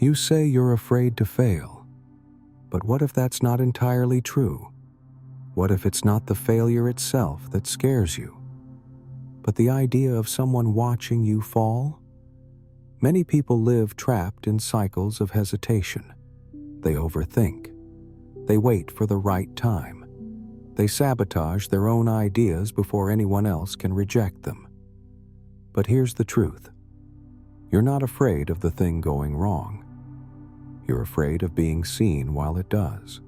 You say you're afraid to fail, but what if that's not entirely true? What if it's not the failure itself that scares you, but the idea of someone watching you fall? Many people live trapped in cycles of hesitation. They overthink. They wait for the right time. They sabotage their own ideas before anyone else can reject them. But here's the truth. You're not afraid of the thing going wrong. You're afraid of being seen while it does.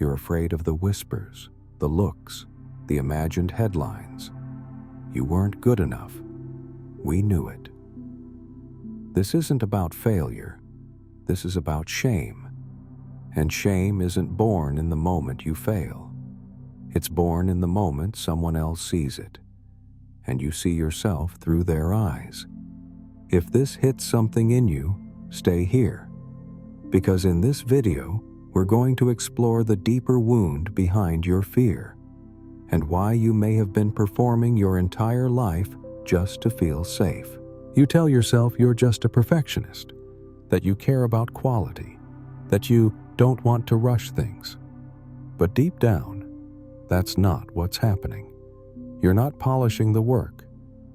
You're afraid of the whispers, the looks, the imagined headlines. You weren't good enough. We knew it. This isn't about failure. This is about shame. And shame isn't born in the moment you fail. It's born in the moment someone else sees it, and you see yourself through their eyes. If this hits something in you, stay here. Because in this video, we're going to explore the deeper wound behind your fear, and why you may have been performing your entire life just to feel safe. You tell yourself you're just a perfectionist, that you care about quality, that you don't want to rush things. But deep down, that's not what's happening. You're not polishing the work.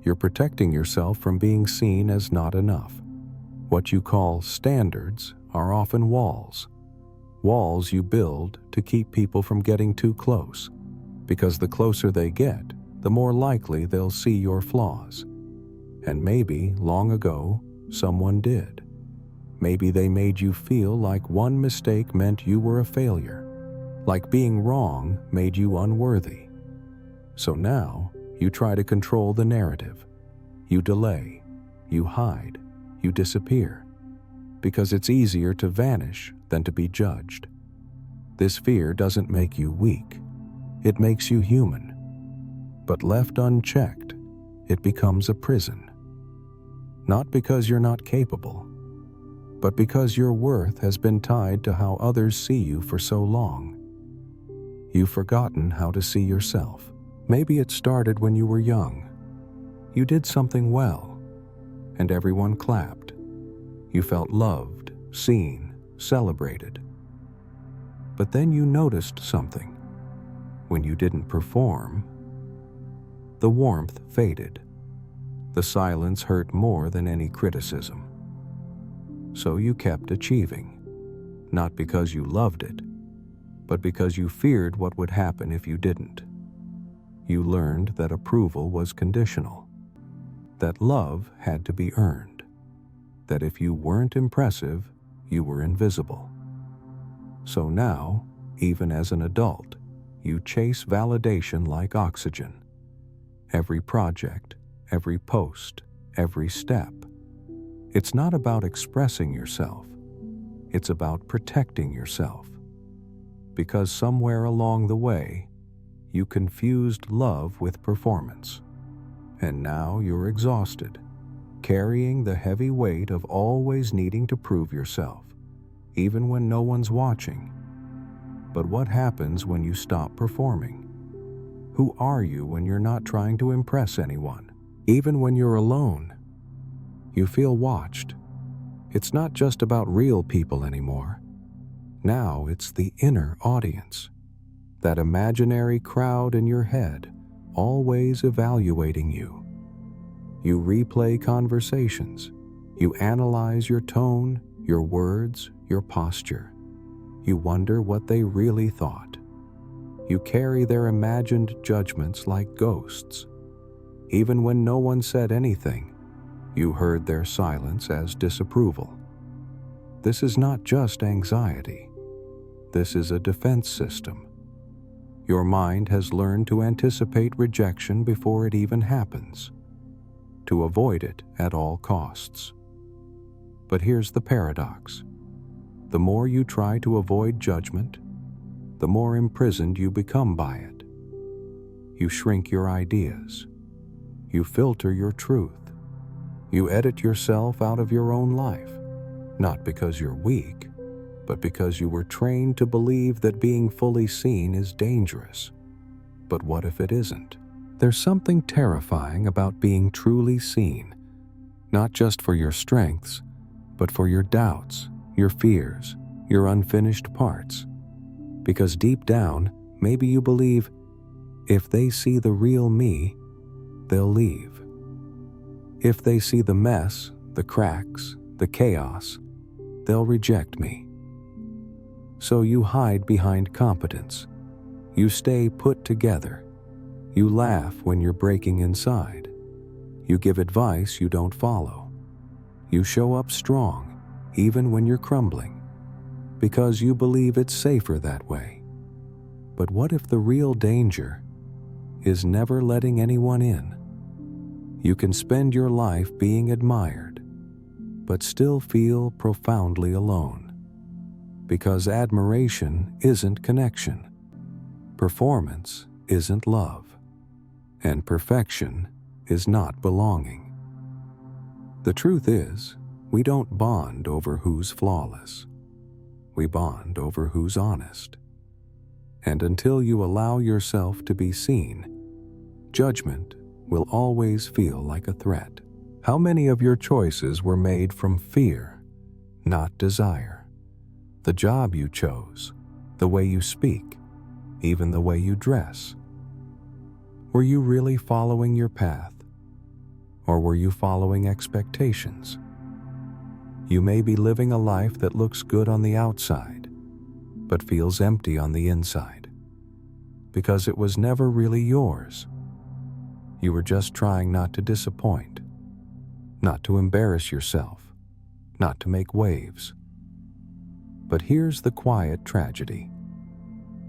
You're protecting yourself from being seen as not enough. What you call standards are often walls. Walls you build to keep people from getting too close, because the closer they get, the more likely they'll see your flaws. And maybe, long ago, someone did. Maybe they made you feel like one mistake meant you were a failure, like being wrong made you unworthy. So now, you try to control the narrative. You delay, you hide, you disappear, because it's easier to vanish than to be judged. This fear doesn't make you weak. It makes you human. But left unchecked, it becomes a prison. Not because you're not capable, but because your worth has been tied to how others see you for so long. You've forgotten how to see yourself. Maybe it started when you were young. You did something well, and everyone clapped. You felt loved, seen, celebrated. But then you noticed something. When you didn't perform, the warmth faded. The silence hurt more than any criticism. So you kept achieving, not because you loved it, but because you feared what would happen if you didn't. You learned that approval was conditional, that love had to be earned, that if you weren't impressive, you were invisible. So now, even as an adult, you chase validation like oxygen. Every project, every post, every step. It's not about expressing yourself. It's about protecting yourself. Because somewhere along the way, you confused love with performance. And now you're exhausted, carrying the heavy weight of always needing to prove yourself, even when no one's watching. But what happens when you stop performing? Who are you when you're not trying to impress anyone? Even when you're alone, you feel watched. It's not just about real people anymore. Now it's the inner audience, that imaginary crowd in your head, always evaluating you. You replay conversations. You analyze your tone, your words, your posture. You wonder what they really thought. You carry their imagined judgments like ghosts. Even when no one said anything, you heard their silence as disapproval. This is not just anxiety. This is a defense system. Your mind has learned to anticipate rejection before it even happens, to avoid it at all costs. But here's the paradox. The more you try to avoid judgment, the more imprisoned you become by it. You shrink your ideas. You filter your truth. You edit yourself out of your own life, not because you're weak, but because you were trained to believe that being fully seen is dangerous. But what if it isn't? There's something terrifying about being truly seen, not just for your strengths, but for your doubts, your fears, your unfinished parts. Because deep down, maybe you believe, if they see the real me, they'll leave. If they see the mess, the cracks, the chaos, they'll reject me. So you hide behind competence. You stay put together. You laugh when you're breaking inside. You give advice you don't follow. You show up strong, even when you're crumbling, because you believe it's safer that way. But what if the real danger is never letting anyone in? You can spend your life being admired, but still feel profoundly alone. Because admiration isn't connection. Performance isn't love. And perfection is not belonging. The truth is, we don't bond over who's flawless. We bond over who's honest. And until you allow yourself to be seen, judgment will always feel like a threat. How many of your choices were made from fear, not desire? The job you chose, the way you speak, even the way you dress. Were you really following your path? Or were you following expectations? You may be living a life that looks good on the outside, but feels empty on the inside, because it was never really yours. You were just trying not to disappoint, not to embarrass yourself, not to make waves. But here's the quiet tragedy.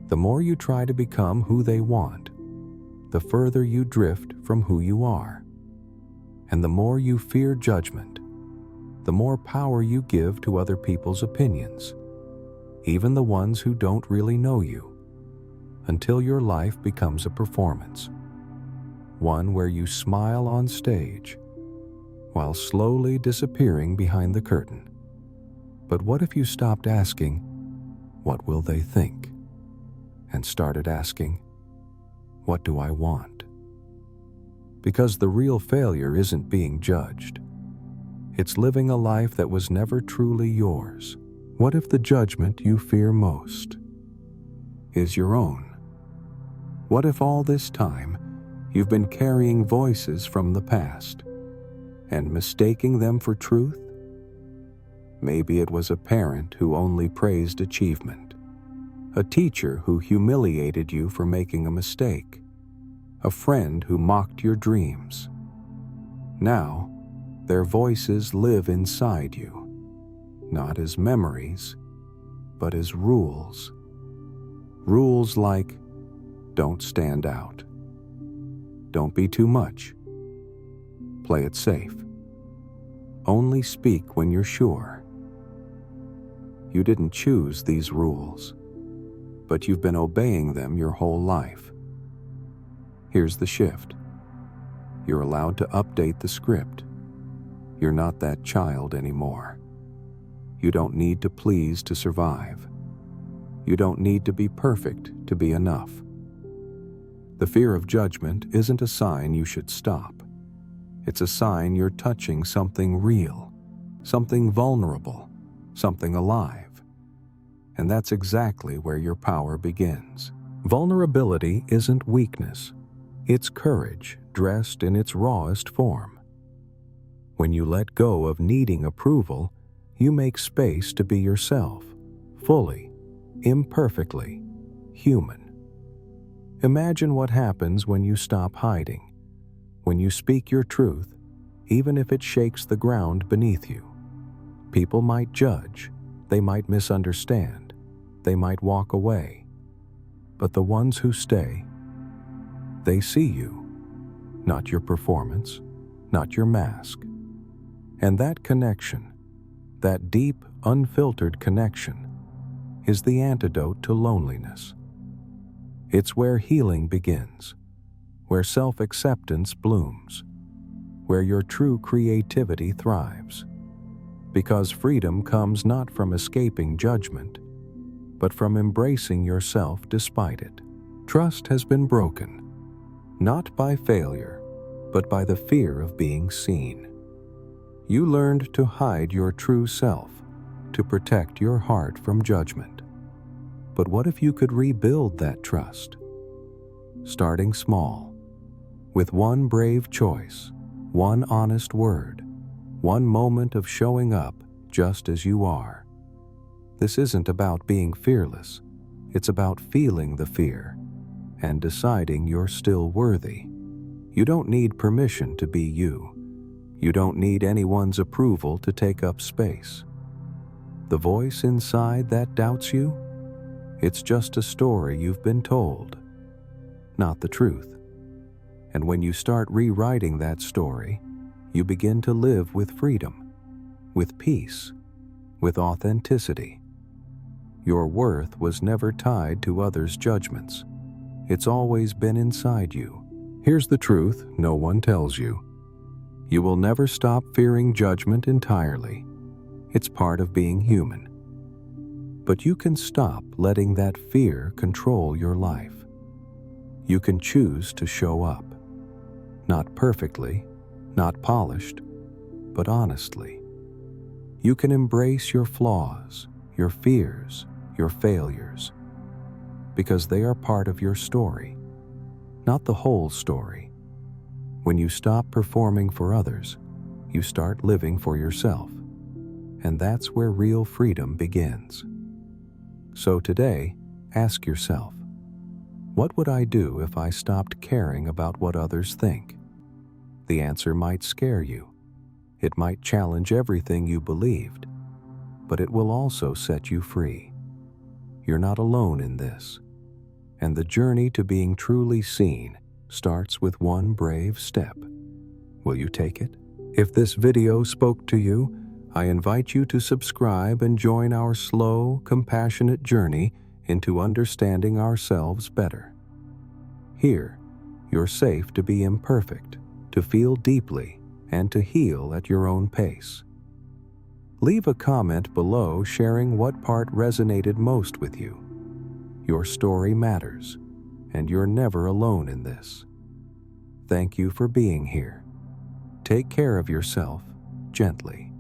The more you try to become who they want, the further you drift from who you are. And the more you fear judgment, the more power you give to other people's opinions, even the ones who don't really know you, until your life becomes a performance. One where you smile on stage, while slowly disappearing behind the curtain. But what if you stopped asking, "What will they think?" and started asking, "What do I want?" Because the real failure isn't being judged. It's living a life that was never truly yours. What if the judgment you fear most is your own? What if all this time you've been carrying voices from the past and mistaking them for truth? Maybe it was a parent who only praised achievement, a teacher who humiliated you for making a mistake, a friend who mocked your dreams. Now, their voices live inside you, not as memories, but as rules. Rules like, don't stand out, don't be too much, play it safe, only speak when you're sure. You didn't choose these rules, but you've been obeying them your whole life. Here's the shift. You're allowed to update the script. You're not that child anymore. You don't need to please to survive. You don't need to be perfect to be enough. The fear of judgment isn't a sign you should stop. It's a sign you're touching something real, something vulnerable, something alive. And that's exactly where your power begins. Vulnerability isn't weakness. It's courage dressed in its rawest form. When you let go of needing approval, you make space to be yourself, fully, imperfectly, human. Imagine what happens when you stop hiding, when you speak your truth, even if it shakes the ground beneath you. People might judge, they might misunderstand, they might walk away. But the ones who stay, they see you, not your performance, not your mask. And that connection, that deep, unfiltered connection, is the antidote to loneliness. It's where healing begins, where self-acceptance blooms, where your true creativity thrives. Because freedom comes not from escaping judgment, but from embracing yourself despite it. Trust has been broken, not by failure, but by the fear of being seen. You learned to hide your true self, to protect your heart from judgment. But what if you could rebuild that trust? Starting small, with one brave choice, one honest word, one moment of showing up just as you are. This isn't about being fearless. It's about feeling the fear and deciding you're still worthy. You don't need permission to be you. You don't need anyone's approval to take up space. The voice inside that doubts you? It's just a story you've been told, not the truth. And when you start rewriting that story, you begin to live with freedom, with peace, with authenticity. Your worth was never tied to others' judgments. It's always been inside you. Here's the truth no one tells you. You will never stop fearing judgment entirely. It's part of being human. But you can stop letting that fear control your life. You can choose to show up. Not perfectly, not polished, but honestly. You can embrace your flaws, your fears, your failures, because they are part of your story, not the whole story. When you stop performing for others, you start living for yourself, and that's where real freedom begins. So today, ask yourself, what would I do if I stopped caring about what others think? The answer might scare you. It might challenge everything you believed, but it will also set you free. You're not alone in this, and the journey to being truly seen starts with one brave step. Will you take it? If this video spoke to you, I invite you to subscribe and join our slow, compassionate journey into understanding ourselves better. Here, you're safe to be imperfect, to feel deeply, and to heal at your own pace. Leave a comment below sharing what part resonated most with you. Your story matters, and you're never alone in this. Thank you for being here. Take care of yourself gently.